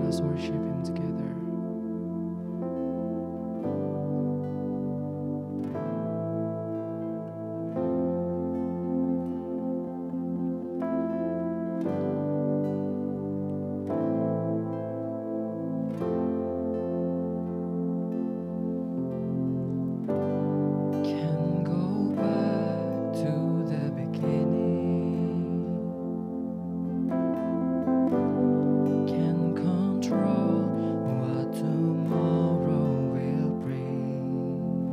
us worship Him together. Can go back to the beginning. Can control what tomorrow will bring.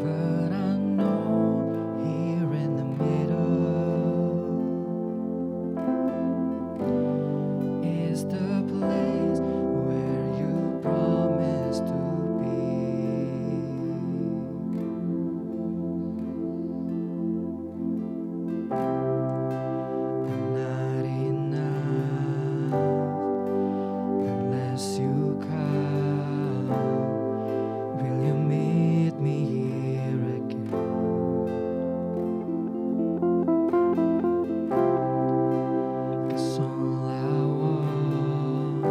But I know here in the middle is the place where you promised to be. I'm not enough unless you come. Will you meet me here again? 'Cause all I want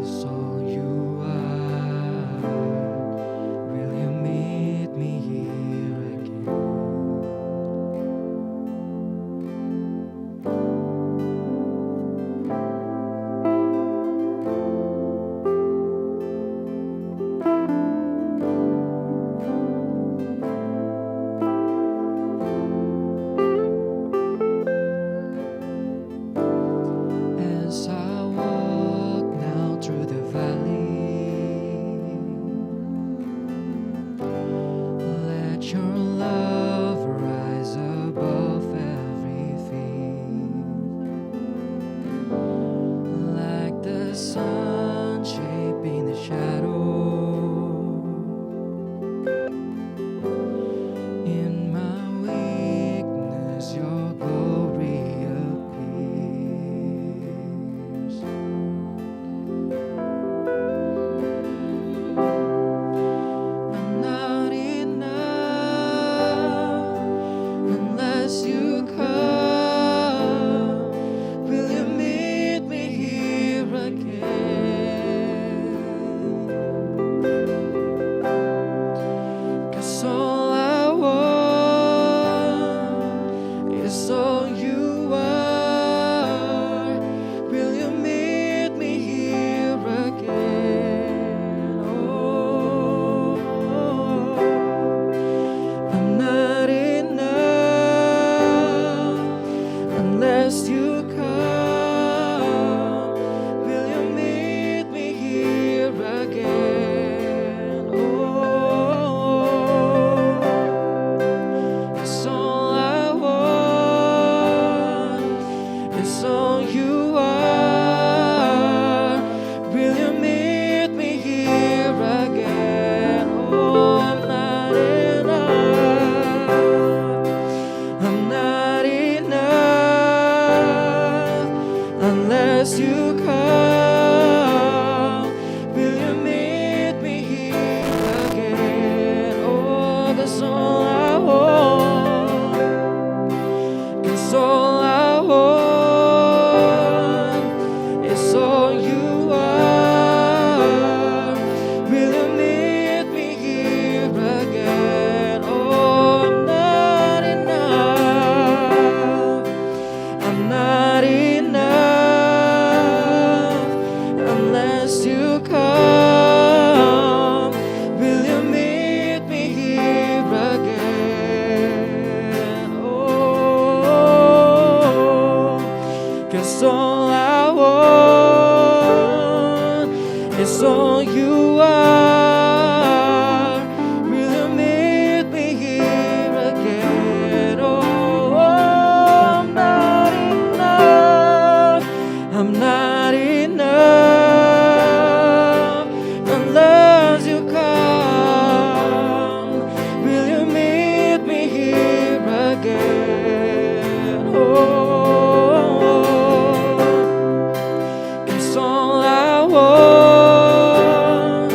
is all you are. Will you meet me here again? As I walk now through the valley, let your love rise above everything, like the sun shaping the shadow. In my weakness, your glory appears. I'm not enough unless you come. Will you meet me here again? 'Cause all I want is all you are. Will you meet me here again? Oh, I'm not enough unless you come. Will you meet me here again? Oh, 'cause all I want is all you are. Will you meet me here again? Oh, I'm not enough. I'm not enough unless you come. Will you meet me here again? Oh, that's all I want. 'Cause all I want is all you are. Will you meet me here again? Oh, I'm not enough. I'm not enough unless you come. Will you meet me here again? Oh, 'cause all I want is all you are. Will you meet me here again? Oh, I'm not enough. I'm not enough unless you come. Will you meet me here again? Oh, 'cause all I want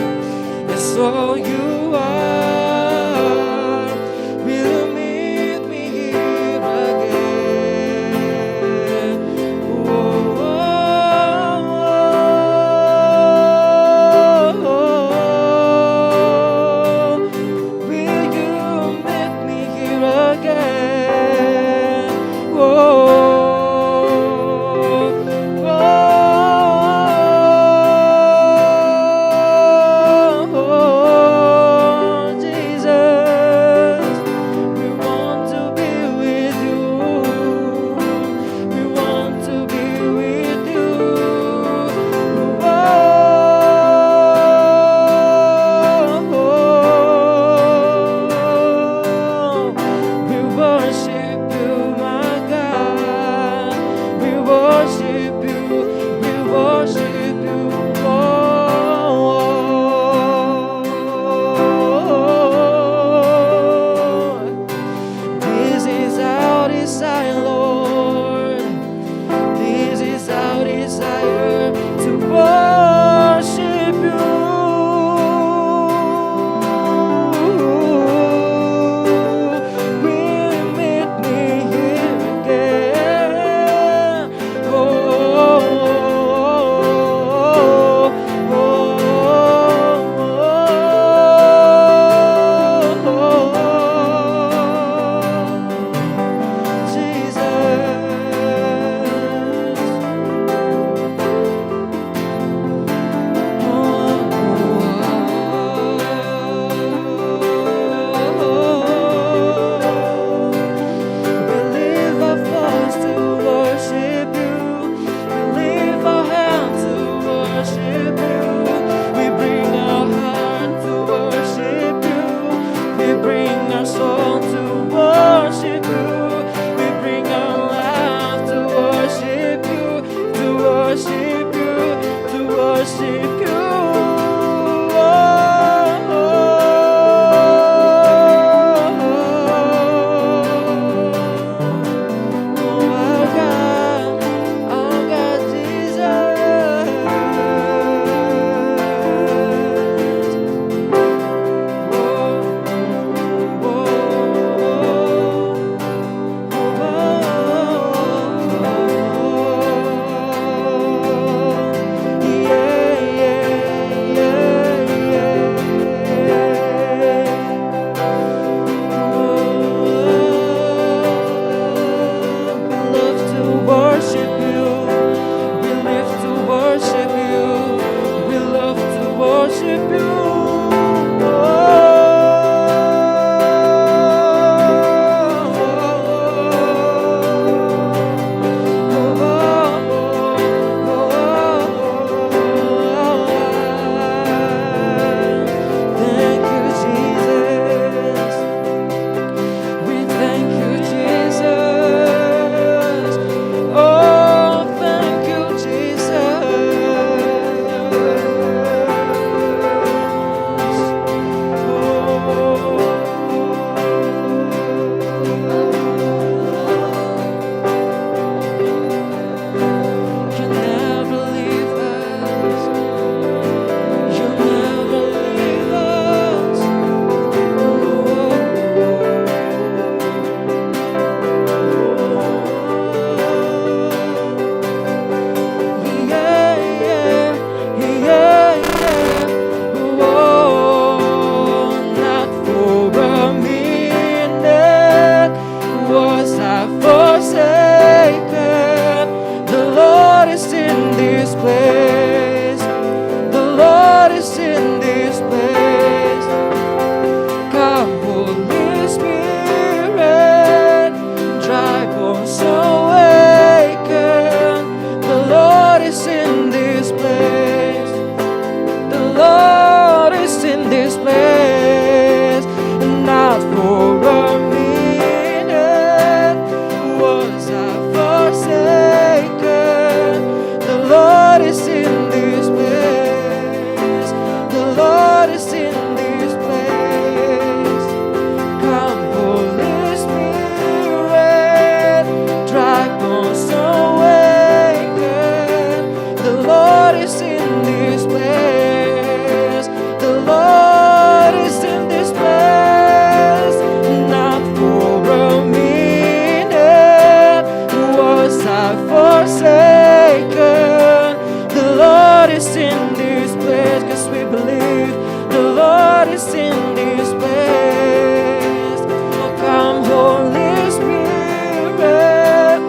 is in this place. Oh, come, Holy Spirit,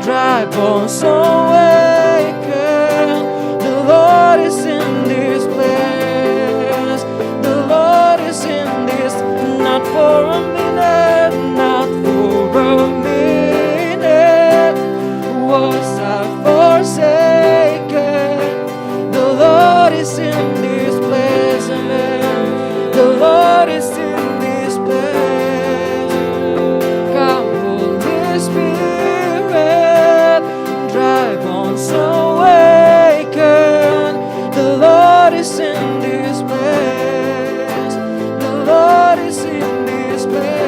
dry bones awaken. The Lord is in this place. The Lord is in this, not for a minute, not for a minute. Was I forsaken? The Lord is in this place, amen. The Lord is in this place. Come, Holy Spirit, dry bones awaken. The Lord is in this place. The Lord is in this place.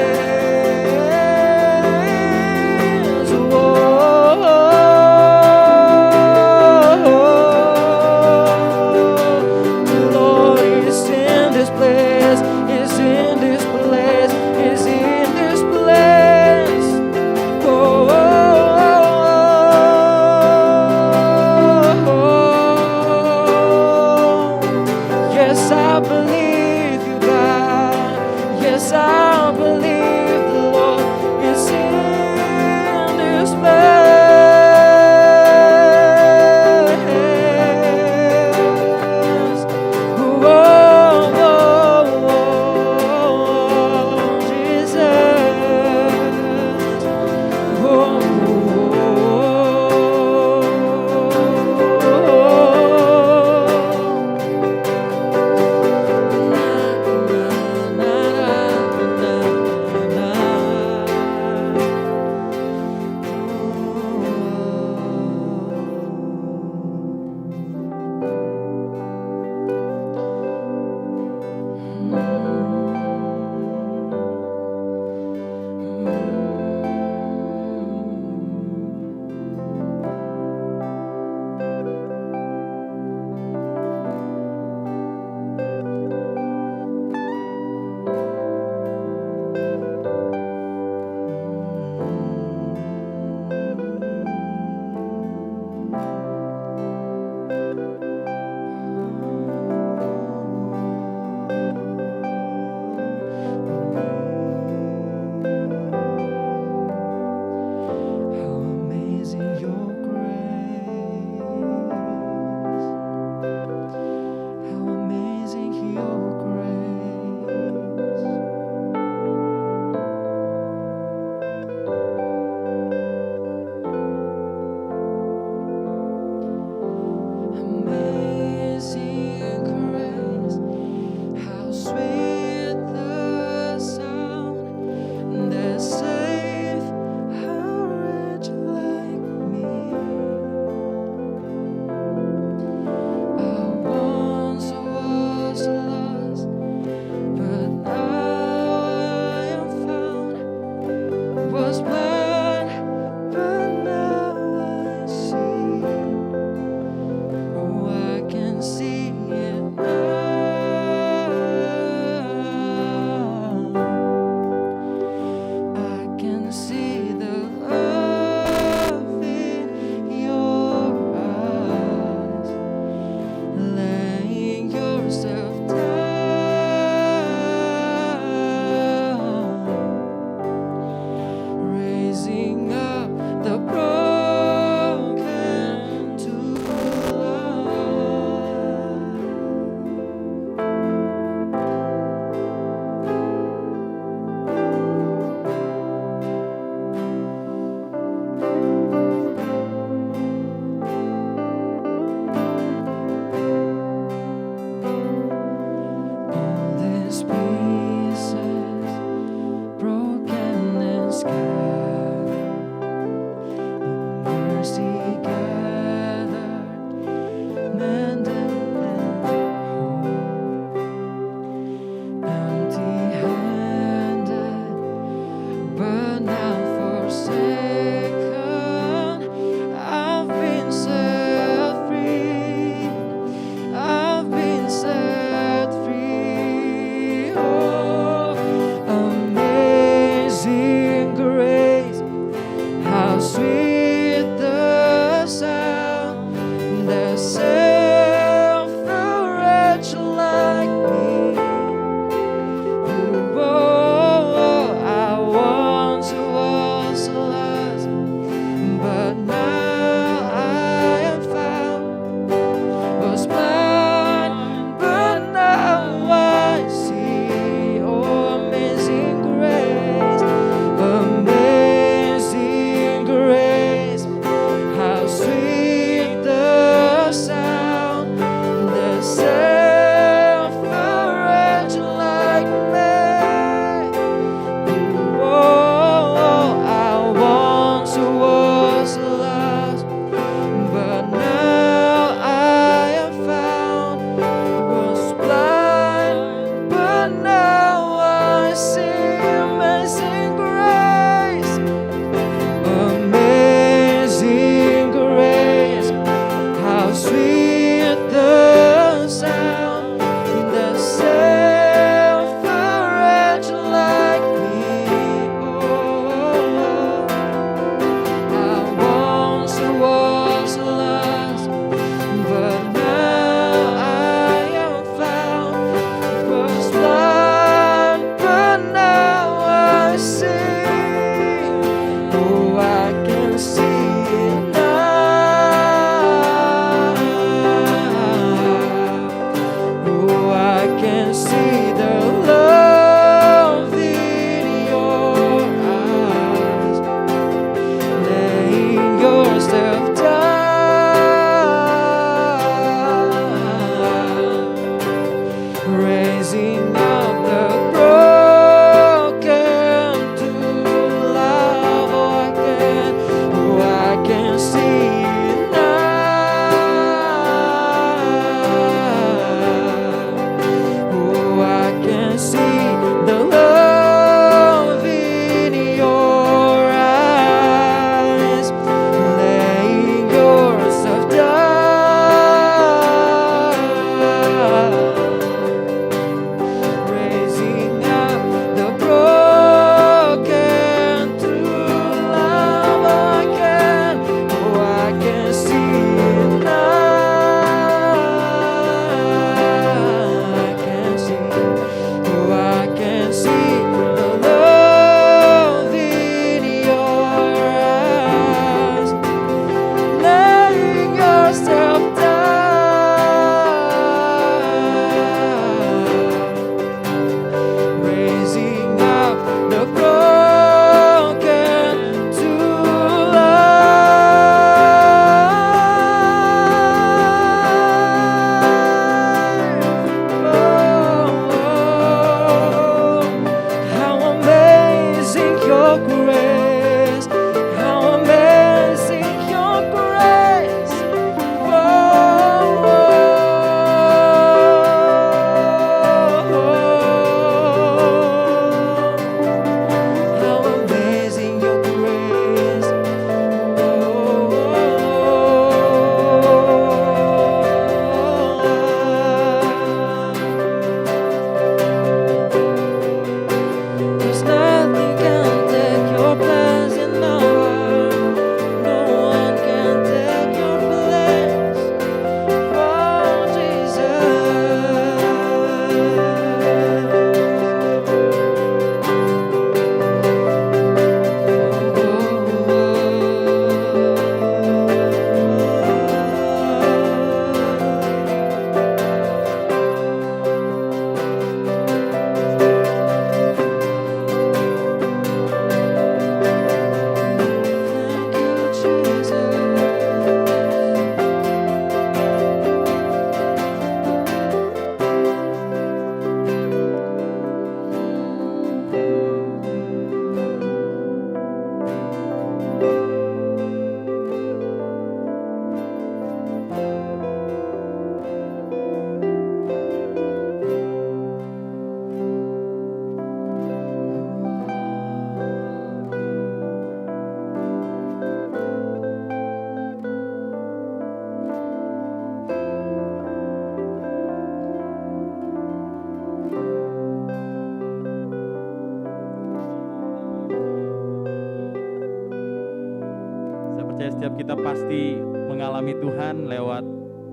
setiap kita pasti mengalami Tuhan lewat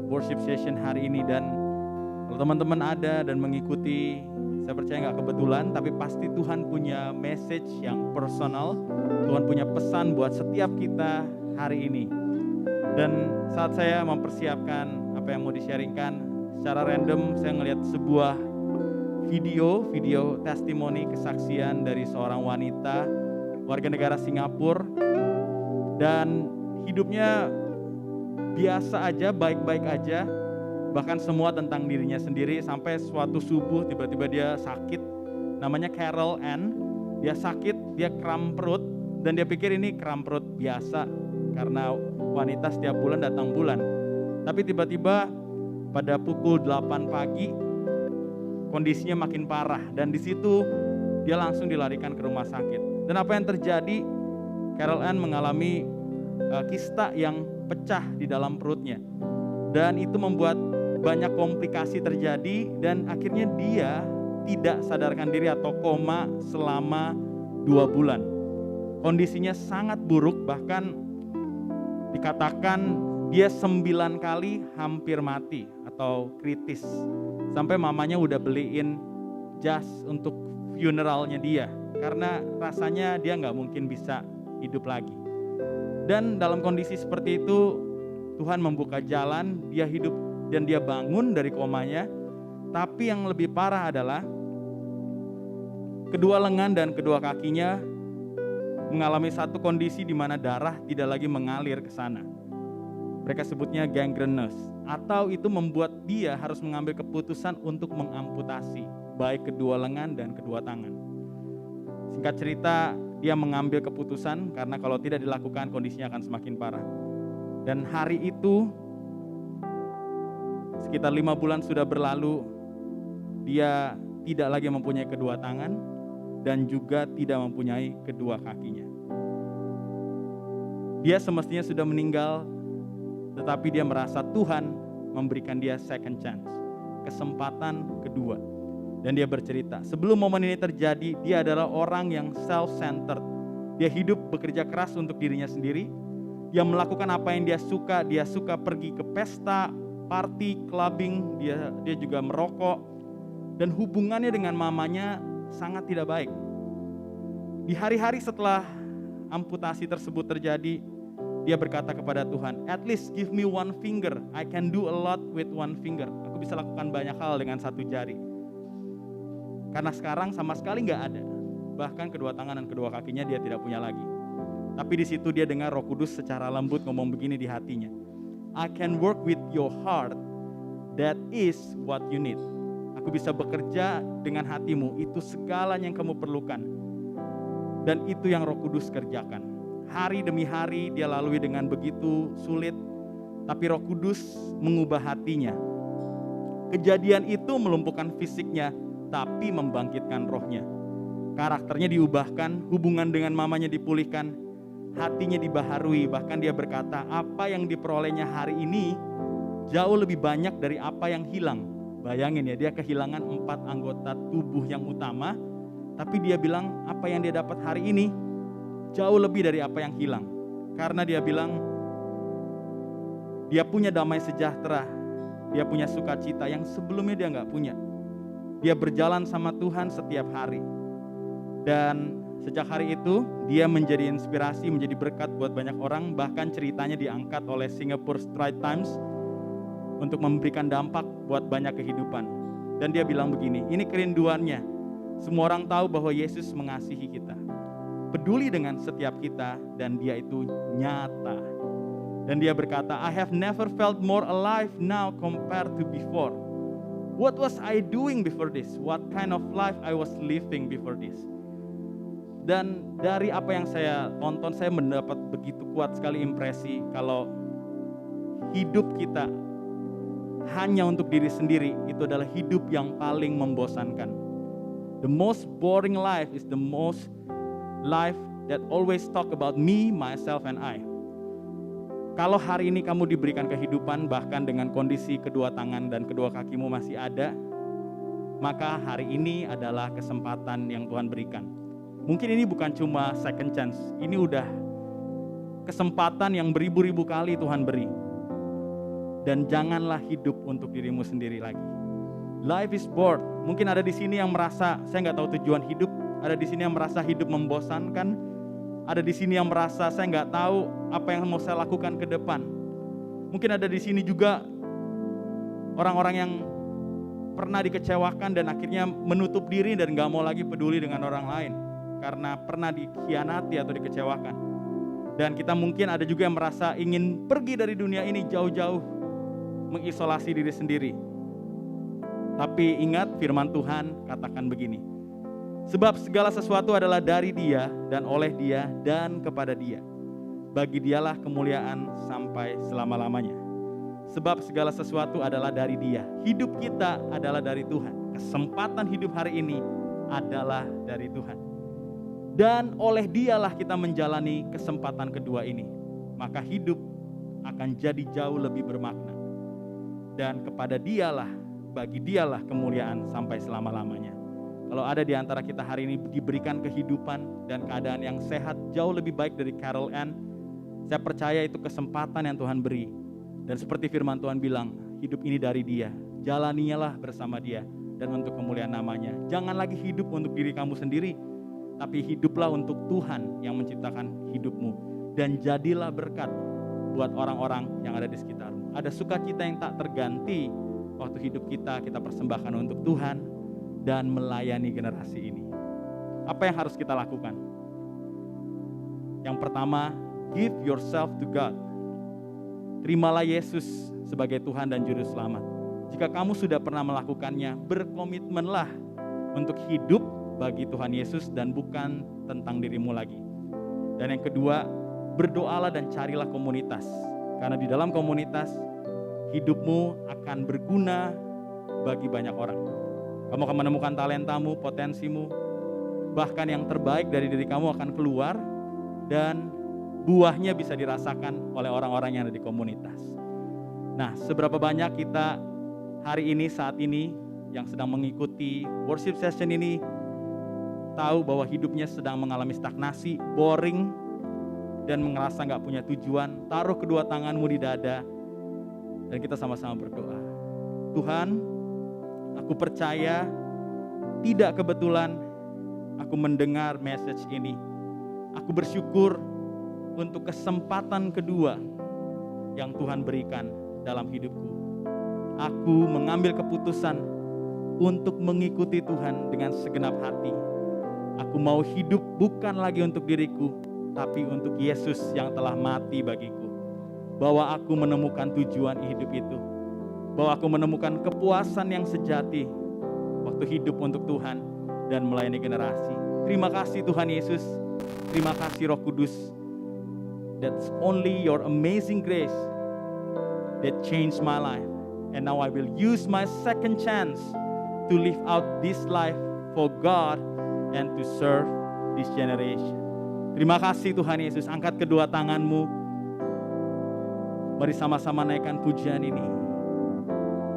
worship session hari ini. Dan kalau teman-teman ada dan mengikuti, saya percaya nggak kebetulan, tapi pasti Tuhan punya message yang personal. Tuhan punya pesan buat setiap kita hari ini. Dan saat saya mempersiapkan apa yang mau di-sharingkan, secara random saya ngelihat sebuah video testimoni kesaksian dari seorang wanita warga negara Singapura, dan hidupnya biasa aja, baik-baik aja, bahkan semua tentang dirinya sendiri, sampai suatu subuh tiba-tiba dia sakit. Namanya Carol Ann. Dia sakit, dia kram perut, dan dia pikir ini kram perut biasa karena wanita setiap bulan datang bulan. Tapi tiba-tiba pada pukul 8 pagi kondisinya makin parah, dan di situ dia langsung dilarikan ke rumah sakit. Dan apa yang terjadi? Carol Ann mengalami kista yang pecah di dalam perutnya, dan itu membuat banyak komplikasi terjadi, dan akhirnya dia tidak sadarkan diri atau koma selama 2 bulan. Kondisinya sangat buruk, bahkan dikatakan dia 9 kali hampir mati atau kritis, sampai mamanya udah beliin jas untuk funeralnya dia, karena rasanya dia nggak mungkin bisa hidup lagi. Dan dalam kondisi seperti itu, Tuhan membuka jalan, dia hidup dan dia bangun dari komanya. Tapi yang lebih parah adalah kedua lengan dan kedua kakinya mengalami satu kondisi di mana darah tidak lagi mengalir ke sana. Mereka sebutnya gangrenous, atau itu membuat dia harus mengambil keputusan untuk mengamputasi baik kedua lengan dan kedua tangan. Singkat cerita, dia mengambil keputusan karena kalau tidak dilakukan kondisinya akan semakin parah. Dan hari itu sekitar 5 bulan sudah berlalu, dia tidak lagi mempunyai kedua tangan dan juga tidak mempunyai kedua kakinya. Dia semestinya sudah meninggal, tetapi dia merasa Tuhan memberikan dia second chance, kesempatan kedua. Dan dia bercerita, sebelum momen ini terjadi, dia adalah orang yang self-centered. Dia hidup bekerja keras untuk dirinya sendiri. Dia melakukan apa yang dia suka pergi ke pesta, party, clubbing, dia juga merokok. Dan hubungannya dengan mamanya sangat tidak baik. Di hari-hari setelah amputasi tersebut terjadi, dia berkata kepada Tuhan, at least give me one finger, I can do a lot with one finger. Aku bisa lakukan banyak hal dengan satu jari. Karena sekarang sama sekali nggak ada. Bahkan kedua tangan dan kedua kakinya dia tidak punya lagi. Tapi di situ dia dengar Roh Kudus secara lembut ngomong begini di hatinya. I can work with your heart, that is what you need. Aku bisa bekerja dengan hatimu, itu segalanya yang kamu perlukan. Dan itu yang Roh Kudus kerjakan. Hari demi hari dia lalui dengan begitu sulit, tapi Roh Kudus mengubah hatinya. Kejadian itu melumpuhkan fisiknya, tapi membangkitkan rohnya. Karakternya diubahkan, hubungan dengan mamanya dipulihkan, hatinya dibaharui. Bahkan dia berkata, apa yang diperolehnya hari ini jauh lebih banyak dari apa yang hilang. Bayangin ya, dia kehilangan 4 anggota tubuh yang utama, tapi dia bilang apa yang dia dapat hari ini jauh lebih dari apa yang hilang. Karena dia bilang dia punya damai sejahtera, dia punya sukacita yang sebelumnya dia nggak punya. Dia berjalan sama Tuhan setiap hari. Dan sejak hari itu dia menjadi inspirasi, menjadi berkat buat banyak orang. Bahkan ceritanya diangkat oleh Singapore Straits Times untuk memberikan dampak buat banyak kehidupan. Dan dia bilang begini, ini kerinduannya. Semua orang tahu bahwa Yesus mengasihi kita, peduli dengan setiap kita, dan dia itu nyata. Dan dia berkata, I have never felt more alive now compared to before. What was I doing before this? What kind of life I was living before this? Dan dari apa yang saya tonton, saya mendapat begitu kuat sekali impresi kalau hidup kita hanya untuk diri sendiri, itu adalah hidup yang paling membosankan. The most boring life is the most life that always talk about me, myself, and I. Kalau hari ini kamu diberikan kehidupan bahkan dengan kondisi kedua tangan dan kedua kakimu masih ada, maka hari ini adalah kesempatan yang Tuhan berikan. Mungkin ini bukan cuma second chance, ini udah kesempatan yang beribu-ribu kali Tuhan beri. Dan janganlah hidup untuk dirimu sendiri lagi. Life is bored. Mungkin ada di sini yang merasa saya nggak tahu tujuan hidup. Ada di sini yang merasa hidup membosankan. Ada di sini yang merasa saya nggak tahu apa yang mau saya lakukan ke depan. Mungkin ada di sini juga orang-orang yang pernah dikecewakan dan akhirnya menutup diri dan gak mau lagi peduli dengan orang lain karena pernah dikhianati atau dikecewakan. Dan kita mungkin ada juga yang merasa ingin pergi dari dunia ini jauh-jauh, mengisolasi diri sendiri. Tapi ingat firman Tuhan katakan begini, sebab segala sesuatu adalah dari Dia dan oleh Dia dan kepada Dia. Bagi Dialah kemuliaan sampai selama-lamanya. Sebab segala sesuatu adalah dari Dia. Hidup kita adalah dari Tuhan. Kesempatan hidup hari ini adalah dari Tuhan. Dan oleh Dialah kita menjalani kesempatan kedua ini. Maka hidup akan jadi jauh lebih bermakna. Dan kepada Dialah, bagi Dialah kemuliaan sampai selama-lamanya. Kalau ada di antara kita hari ini diberikan kehidupan dan keadaan yang sehat jauh lebih baik dari Carol Ann, saya percaya itu kesempatan yang Tuhan beri. Dan seperti firman Tuhan bilang, hidup ini dari Dia, jalanilah bersama Dia dan untuk kemuliaan namanya. Jangan lagi hidup untuk diri kamu sendiri, tapi hiduplah untuk Tuhan yang menciptakan hidupmu. Dan jadilah berkat buat orang-orang yang ada di sekitarmu. Ada sukacita yang tak terganti waktu hidup kita persembahkan untuk Tuhan dan melayani generasi ini. Apa yang harus kita lakukan? Yang pertama, give yourself to God. Terimalah Yesus sebagai Tuhan dan Juru Selamat. Jika kamu sudah pernah melakukannya, berkomitmenlah untuk hidup bagi Tuhan Yesus dan bukan tentang dirimu lagi. Dan yang kedua, berdoalah dan carilah komunitas. Karena di dalam komunitas, hidupmu akan berguna bagi banyak orang. Kamu akan menemukan talentamu, potensimu, bahkan yang terbaik dari diri kamu akan keluar dan buahnya bisa dirasakan oleh orang-orang yang ada di komunitas. Nah, seberapa banyak kita hari ini, saat ini yang sedang mengikuti worship session ini tahu bahwa hidupnya sedang mengalami stagnasi, boring, dan merasa gak punya tujuan. Taruh kedua tanganmu di dada dan kita sama-sama berdoa. Tuhan, aku percaya tidak kebetulan aku mendengar message ini. Aku bersyukur untuk kesempatan kedua yang Tuhan berikan dalam hidupku. Aku mengambil keputusan untuk mengikuti Tuhan dengan segenap hati. Aku mau hidup bukan lagi untuk diriku, tapi untuk Yesus yang telah mati bagiku. Bahwa aku menemukan tujuan hidup itu. Bahwa aku menemukan kepuasan yang sejati waktu hidup untuk Tuhan dan melayani generasi. Terima kasih Tuhan Yesus. Terima kasih Roh Kudus. That's only your amazing grace that changed my life. And now I will use my second chance to live out this life for God and to serve this generation. Terima kasih Tuhan Yesus. Angkat kedua tanganmu. Mari sama-sama naikkan pujian ini.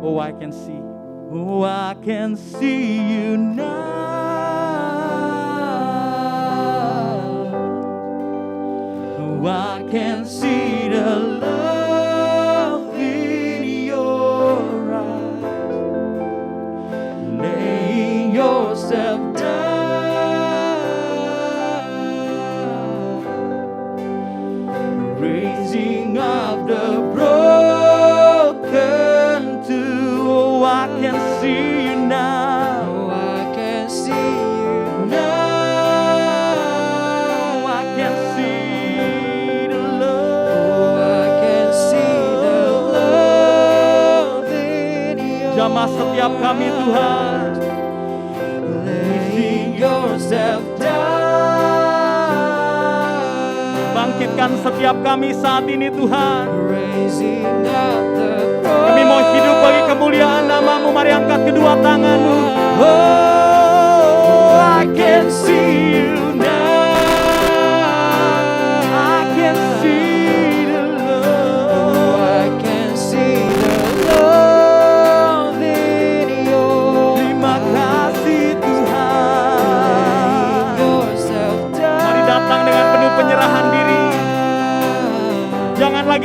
Oh, I can see. Oh, I can see you now. Oh, I can see the love in your eyes. Laying yourself down, raising up the broken too. Oh, I can see you now. Oh, I can see you Now I can see the love. Oh, I can see the love in your Jamah setiap kami Tuhan. laying yourself down, Bangkitkan setiap kami saat ini Tuhan. raising up the Kami mau hidup bagi kemuliaan nama-Mu. Mari angkat kedua tanganmu. Oh, I can see you now. I can see the Oh, love. I can see the love in your Terima kasih Tuhan. yourself down. Mari datang dengan penuh penyerahan diri.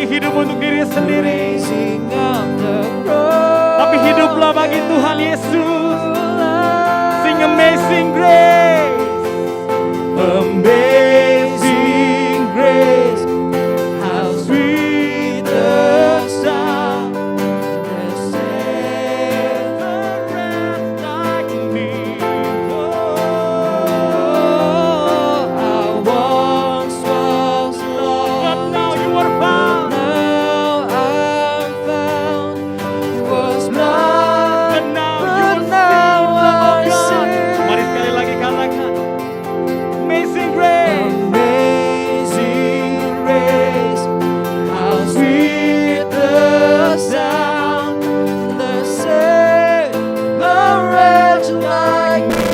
lagi hidup untuk diri sendiri, raising up the broken. tapi hiduplah bagi Tuhan Yesus. Sing Amazing Grace, Amazing Grace, how sweet the sound that saved a wretch like me. Oh, I once was lost, But now you are found. now I'm found. Was blind, But now but you now I see. see. Mari sekali lagi katakan, Amazing Grace. Amazing grace, how sweet the sound that saved a wretch like me.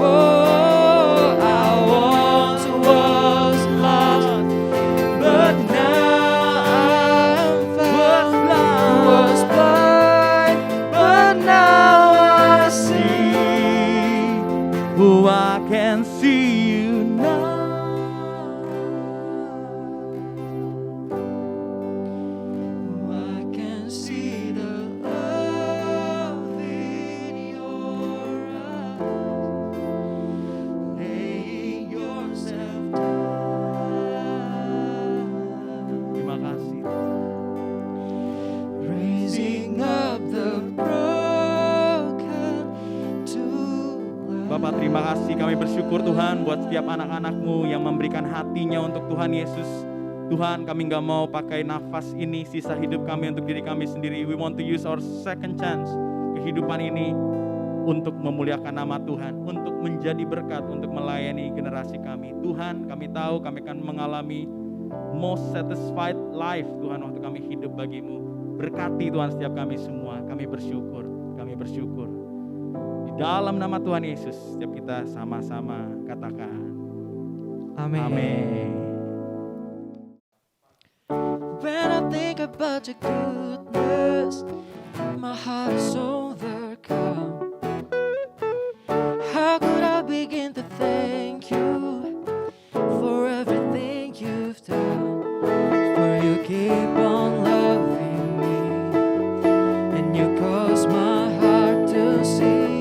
Oh, I once was lost, but now I'm found. Was blind, but now I see. Oh, I can see you now. I can see the love in your eyes, laying yourself down, Terima kasih. raising up the broken to life. Bapak, terima kasih, kami bersyukur Tuhan buat setiap anak-anak-Mu yang memberikan hatinya untuk Tuhan Yesus. Tuhan, kami gak mau pakai nafas ini, sisa hidup kami untuk diri kami sendiri. We want to use our second chance, kehidupan ini, untuk memuliakan nama Tuhan, untuk menjadi berkat, untuk melayani generasi kami. Tuhan, kami tahu kami akan mengalami most satisfied life, Tuhan, waktu kami hidup bagi-Mu. Berkati Tuhan setiap kami semua, kami bersyukur, kami bersyukur. Di dalam nama Tuhan Yesus, setiap kita sama-sama katakan, Amen. amin. When I think about your goodness, my heart is overcome. How could I begin to thank you for everything you've done? For you keep on loving me, and you cause my heart to sing.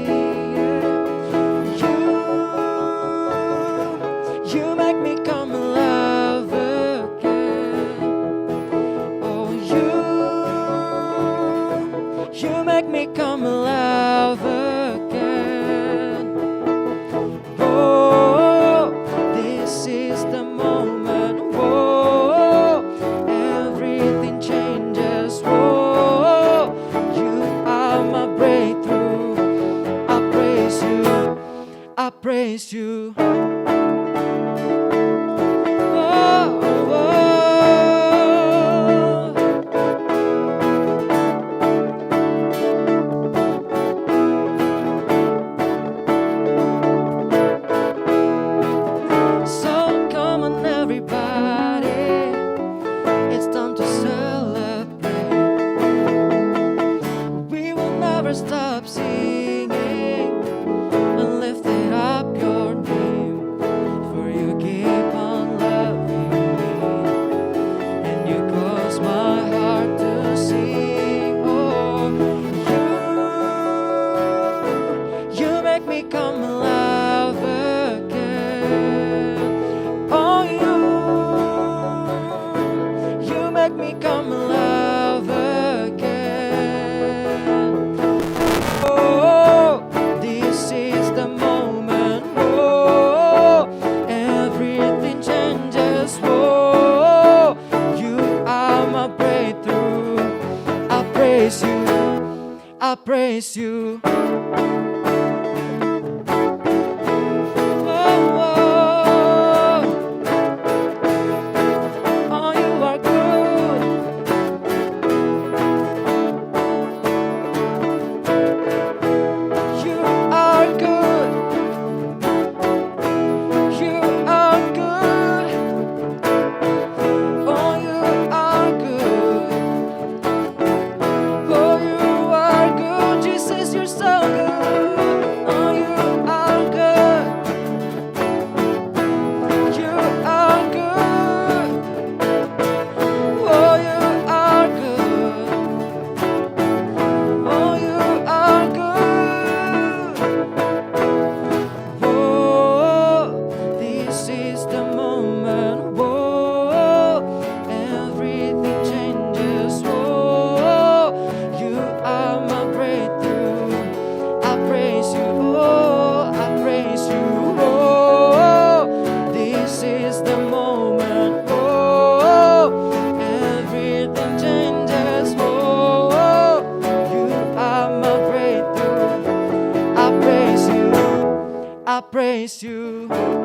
You make me come alive again. Oh, you make me come alive again. Oh, this is the moment. Oh, everything changes. Oh, you are my breakthrough. I praise you. I praise you. Oh, oh. So come on everybody, it's time to celebrate. We will never stop singing and lifting up your name. For you keep on loving me, and you cause my heart to sing. Oh, you make me come alive again. Oh, you make me come alive again. Oh, this is the moment. Oh, everything changes. Oh, you are my breakthrough. I praise you. I praise you. Oh, oh, you are good. You are good. You are good. Oh, you are good. Oh, you are good. Jesus, you're so good. praise you.